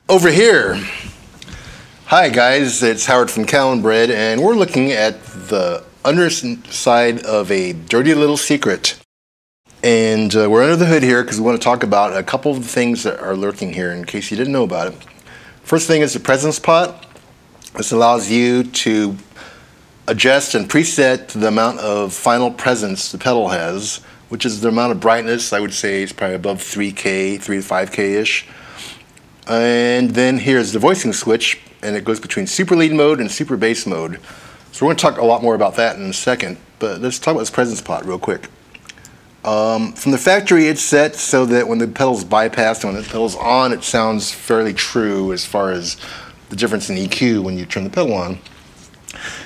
Over here. Hi guys, it's Howard from Catalinbread, and we're looking at the underside of a Dirty Little Secret. And we're under the hood here because we want to talk about a couple of the things that are lurking here in case you didn't know about it. First thing is the presence pot. This allows you to adjust and preset the amount of final presence the pedal has, which is the amount of brightness. I would say it's probably above 3K, 3 to 5K-ish. And then here's the voicing switch, and it goes between super lead mode and super bass mode. So we're going to talk a lot more about that in a second, but let's talk about this presence pot real quick. From the factory, it's set so that when the pedal's bypassed and when the pedal's on, it sounds fairly true as far as the difference in EQ when you turn the pedal on.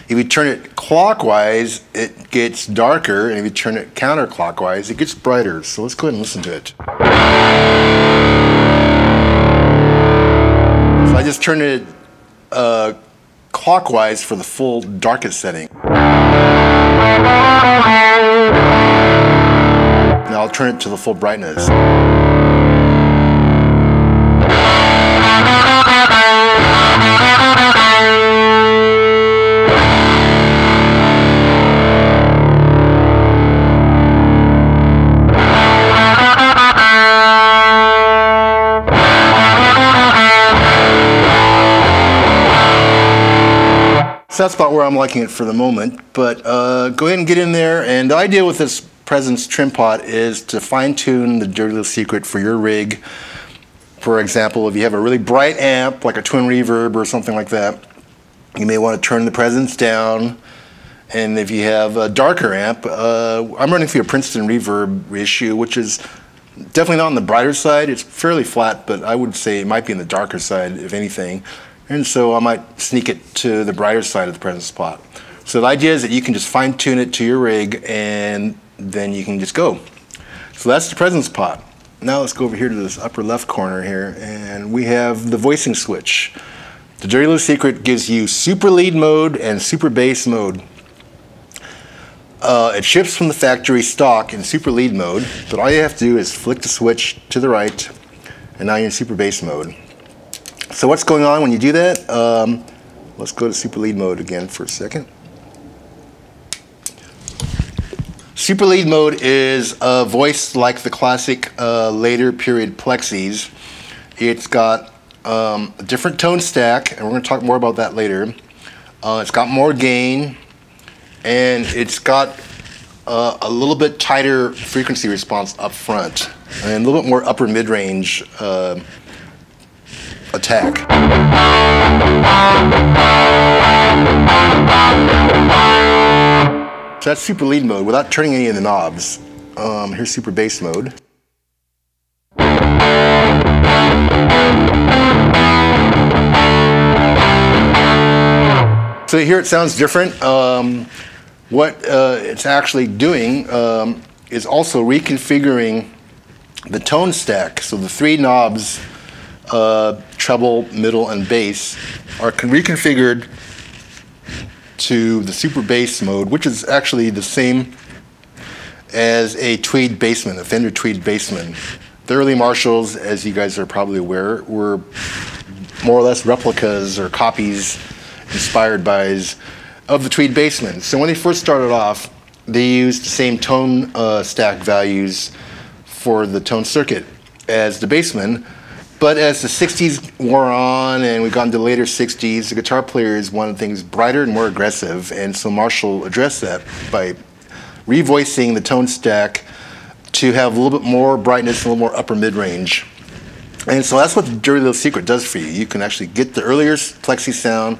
If you turn it clockwise, it gets darker, and if you turn it counterclockwise, it gets brighter. So let's go ahead and listen to it. So I just turned it clockwise for the full darkest setting. Now I'll turn it to the full brightness. So that's about where I'm liking it for the moment, but go ahead and get in there. And the idea with this presence trim pot is to fine-tune the Dirty Little Secret for your rig. For example, if you have a really bright amp, like a twin reverb or something like that, you may want to turn the presence down. And if you have a darker amp, I'm running through a Princeton Reverb issue, which is definitely not on the brighter side. It's fairly flat, but I would say it might be on the darker side, if anything. And so I might sneak it to the brighter side of the presence pot. So the idea is that you can just fine tune it to your rig and then you can just go. So that's the presence pot. Now let's go over here to this upper left corner here, and we have the voicing switch. The Dirty Little Secret gives you super lead mode and super bass mode. It ships from the factory stock in super lead mode, but all you have to do is flick the switch to the right, and now you're in super bass mode. So what's going on when you do that? Let's go to super lead mode again for a second. Super lead mode is a voice like the classic later period plexis. It's got a different tone stack, and we're going to talk more about that later. It's got more gain, and it's got a little bit tighter frequency response up front, and a little bit more upper mid-range attack. So that's super lead mode without turning any of the knobs. Here's super bass mode. So here it sounds different. What it's actually doing is also reconfiguring the tone stack. So the three knobs, treble, middle, and bass, are reconfigured to the super bass mode, which is actually the same as a Tweed Bassman, a Fender Tweed Bassman. The early Marshalls, as you guys are probably aware, were more or less replicas or copies inspired by of the Tweed Bassman. So when they first started off, they used the same tone stack values for the tone circuit as the Bassman. But as the 60s wore on and we got into the later 60s, the guitar players wanted things brighter and more aggressive, and so Marshall addressed that by revoicing the tone stack to have a little bit more brightness and a little more upper mid-range. And so that's what the Dirty Little Secret does for you. You can actually get the earlier plexi sound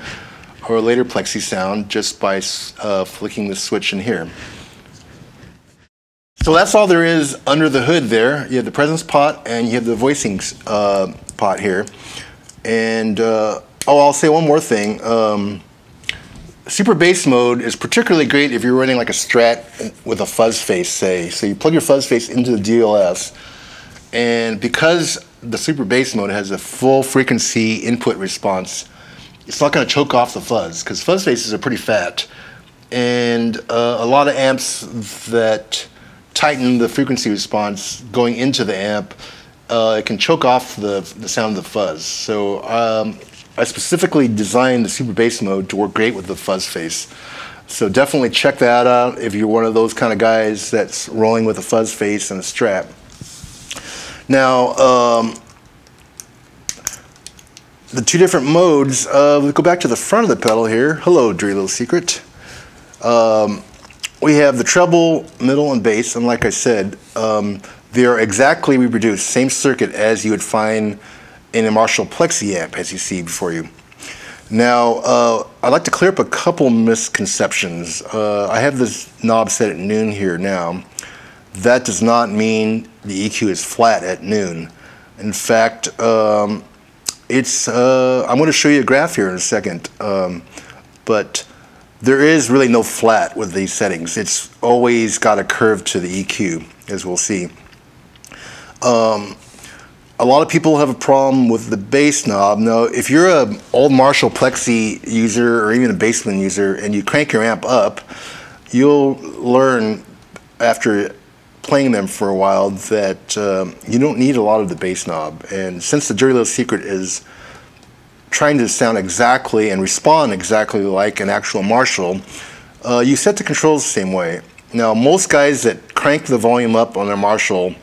or a later plexi sound just by flicking the switch in here. So that's all there is under the hood there. You have the presence pot and you have the voicing pot here. And oh, I'll say one more thing. Super bass mode is particularly great if you're running like a Strat with a fuzz face, say. So you plug your fuzz face into the DLS, and because the super bass mode has a full frequency input response, it's not going to choke off the fuzz, because fuzz faces are pretty fat. And a lot of amps that tighten the frequency response going into the amp it can choke off the sound of the fuzz. So I specifically designed the super bass mode to work great with the fuzz face. So definitely check that out if you're one of those kind of guys that's rolling with a fuzz face and a strap. Now, the two different modes, we'll go back to the front of the pedal here. Hello, Dirty Little Secret. We have the treble, middle, and bass, and like I said, they are exactly reproduced, same circuit as you would find in a Marshall Plexi amp, as you see before you. Now, I'd like to clear up a couple misconceptions. I have this knob set at noon here now. That does not mean the EQ is flat at noon. In fact, I'm going to show you a graph here in a second, but there is really no flat with these settings. It's always got a curve to the EQ, as we'll see. A lot of people have a problem with the bass knob. Now, if you're an old Marshall Plexi user or even a Bassman user and you crank your amp up, you'll learn after playing them for a while that you don't need a lot of the bass knob. And since the Dirty Little Secret is trying to sound exactly and respond exactly like an actual Marshall, you set the controls the same way. Now, most guys that crank the volume up on their Marshall,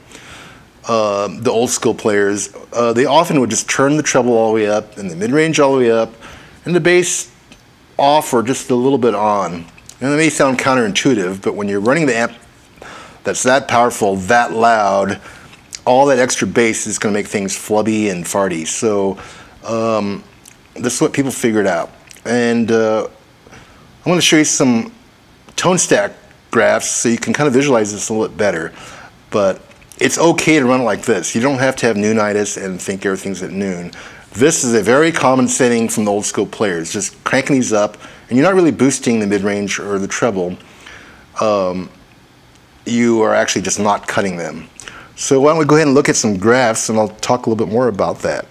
the old school players, they often would just turn the treble all the way up and the mid-range all the way up and the bass off or just a little bit on. And it may sound counterintuitive, but when you're running the amp that's that powerful, that loud, all that extra bass is going to make things flubby and farty. So this is what people figured out. And I'm going to show you some tone stack graphs so you can kind of visualize this a little bit better. But it's okay to run it like this. You don't have to have noonitis and think everything's at noon. This is a very common setting from the old school players, just cranking these up, and you're not really boosting the mid-range or the treble. You are actually just not cutting them. So why don't we go ahead and look at some graphs, and I'll talk a little bit more about that.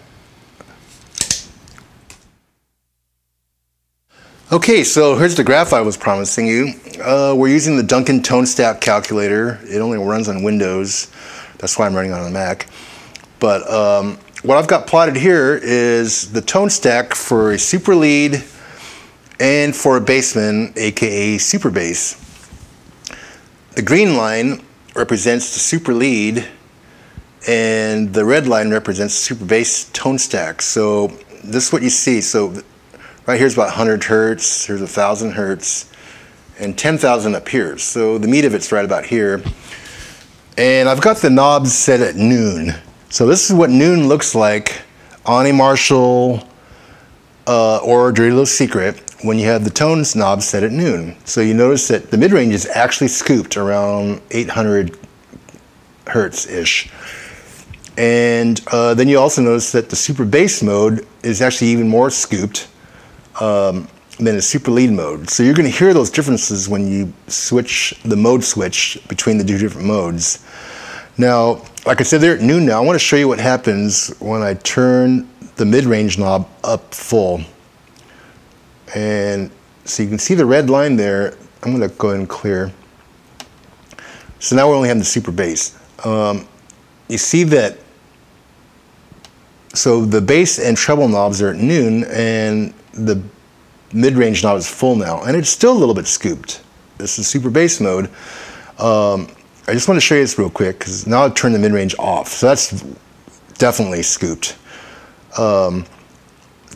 Okay, so here's the graph I was promising you. We're using the Duncan Tone Stack Calculator. It only runs on Windows. That's why I'm running on a Mac. But what I've got plotted here is the tone stack for a super lead and for a bassman, aka super bass. The green line represents the super lead and the red line represents the super bass tone stack. So this is what you see. So right here's about 100 hertz, here's 1,000 hertz, and 10,000 up here. So the meat of it's right about here. And I've got the knobs set at noon. So this is what noon looks like on a Marshall or Dirty Little Secret when you have the tones knob set at noon. So you notice that the mid-range is actually scooped around 800 hertz-ish. And then you also notice that the super bass mode is actually even more scooped than a super lead mode. So you're going to hear those differences when you switch the mode switch between the two different modes. Now, like I said, they're at noon now. I want to show you what happens when I turn the mid-range knob up full. And so you can see the red line there. I'm going to go ahead and clear. So now we're only having the super bass. You see that, so the bass and treble knobs are at noon and the mid-range knob is full now, and it's still a little bit scooped. This is super bass mode. I just want to show you this real quick because now I've turned the mid-range off, so that's definitely scooped.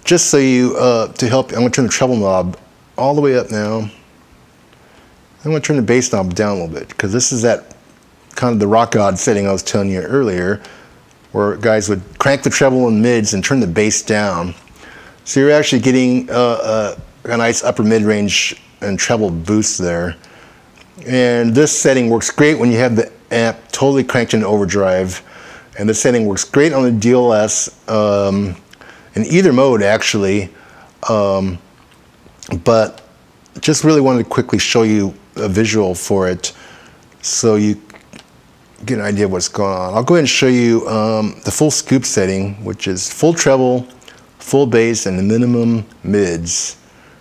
Just so you, to help, I'm going to turn the treble knob all the way up now. I'm going to turn the bass knob down a little bit because this is that kind of the rock god setting I was telling you earlier, where guys would crank the treble and mids and turn the bass down. So you're actually getting a nice upper mid-range and treble boost there. And this setting works great when you have the amp totally cranked in overdrive. And this setting works great on the DLS in either mode actually. But just really wanted to quickly show you a visual for it so you get an idea of what's going on. I'll go ahead and show you the full scoop setting, which is full treble, full bass, and the minimum mids.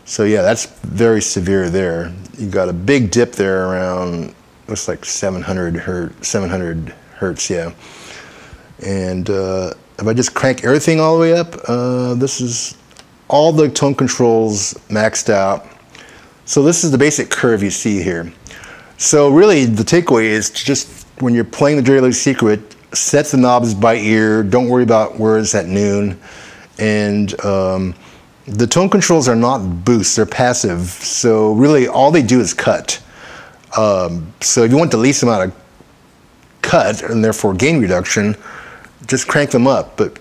So yeah, that's very severe there. You got a big dip there around, looks like 700 hertz, yeah. And if I just crank everything all the way up, this is all the tone controls maxed out. So this is the basic curve you see here. So really the takeaway is to just, when you're playing the Dirty Little Secret, set the knobs by ear, don't worry about words at noon. And the tone controls are not boosts, they're passive. So really all they do is cut. So if you want the least amount of cut and therefore gain reduction, just crank them up, but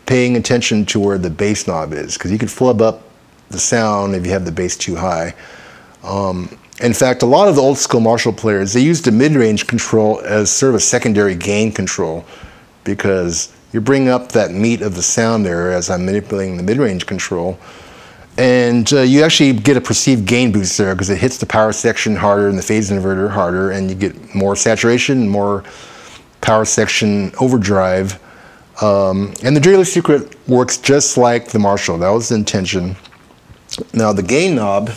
paying attention to where the bass knob is, because you can flub up the sound if you have the bass too high. In fact, a lot of the old school Marshall players, they used the mid-range control as sort of a secondary gain control, because you're bringing up that meat of the sound there as I'm manipulating the mid-range control. And you actually get a perceived gain boost there because it hits the power section harder and the phase inverter harder, and you get more saturation, more power section overdrive. And the Dirty Little Secret works just like the Marshall. That was the intention. Now the gain knob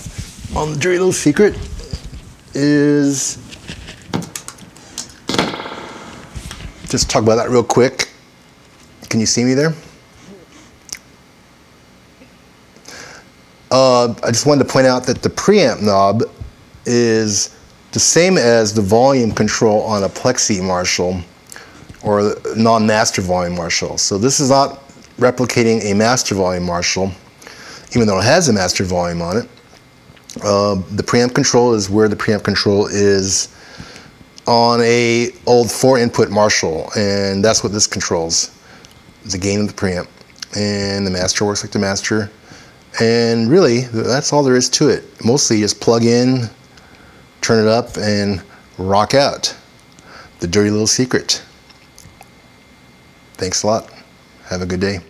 on the Dirty Little Secret is, just talk about that real quick. Can you see me there? I just wanted to point out that the preamp knob is the same as the volume control on a Plexi Marshall or non-master volume Marshall. So this is not replicating a master volume Marshall, even though it has a master volume on it. The preamp control is where the preamp control is on a old 4-input Marshall, and that's what this controls. The gain of the preamp, and the master works like the master. And really, that's all there is to it. Mostly just plug in, turn it up, and rock out. The Dirty Little Secret. Thanks a lot. Have a good day.